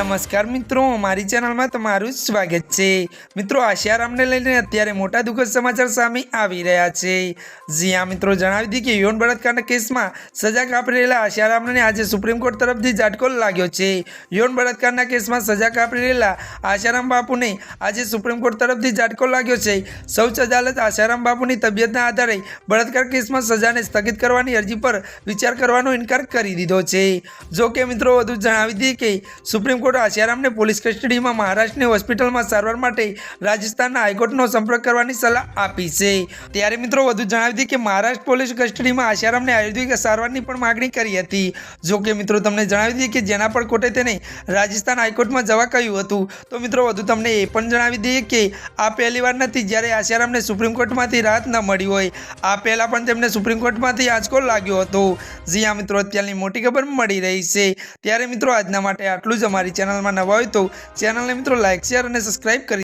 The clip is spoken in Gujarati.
નમસ્કાર મિત્રો, મારી ચેનલમાં તમારું સ્વાગત છે। મિત્રો, આશારામને લઈને અત્યારે મોટા દુઃખદ સમાચાર સામે આવી રહ્યા છે। જ્યાં મિત્રો જણાવી દી કે યૌન બળાત્કારના કેસમાં સજા કાપી રહેલા આશારામને આજે સુપ્રીમ કોર્ટ તરફથી ઝાટકો લાગ્યો છે। યૌન બળાત્કારના કેસમાં સજા કાપી રહેલા આશારામ બાપુને આજે સુપ્રીમ કોર્ટ તરફથી ઝાટકો લાગ્યો છે। સૌચ્ચ અદાલત આશારામ બાપુની તબિયતના આધારે બળાત્કાર કેસમાં સજાને સ્થગિત કરવાની અરજી પર વિચાર કરવાનો ઇનકાર કરી દીધો છે। જો કે મિત્રો વધુ જણાવી દી કે સુપ્રીમ કોર્ટ આશારામને પોલીસ કસ્ટડીમાં મહારાષ્ટ્રની હોસ્પિટલમાં સારવાર માટે રાજસ્થાનના હાઈકોર્ટનો સંપર્ક કરવાની સલાહ આપી છે। ત્યારે મિત્રો વધુ જણાવી દી કે મહારાષ્ટ્ર પોલીસ કસ્ટડીમાં આશારામને આયુર્વેદિક સારવારની પણ માગણી કરી હતી। જો કે મિત્રો તમને જણાવી દઈએ કે જેના પર કોર્ટે તેને રાજસ્થાન હાઈકોર્ટમાં જવા કહ્યું હતું। તો મિત્રો વધુ તમને એ પણ જણાવી દઈએ કે આ પહેલી વાર નથી જ્યારે આશારામને સુપ્રીમ કોર્ટમાંથી રાહત ન મળી હોય। આ પહેલાં પણ તેમને સુપ્રીમ કોર્ટમાંથી આંચકો લાગ્યો હતો। જ્યાં મિત્રો અત્યારની મોટી ખબર મળી રહી છે। ત્યારે મિત્રો આજના માટે આટલું જ। અમારી ચેનલમાં નવા હોય તો ચેનલને મિત્રો લાઇક, શેર અને સબસ્ક્રાઇબ કરી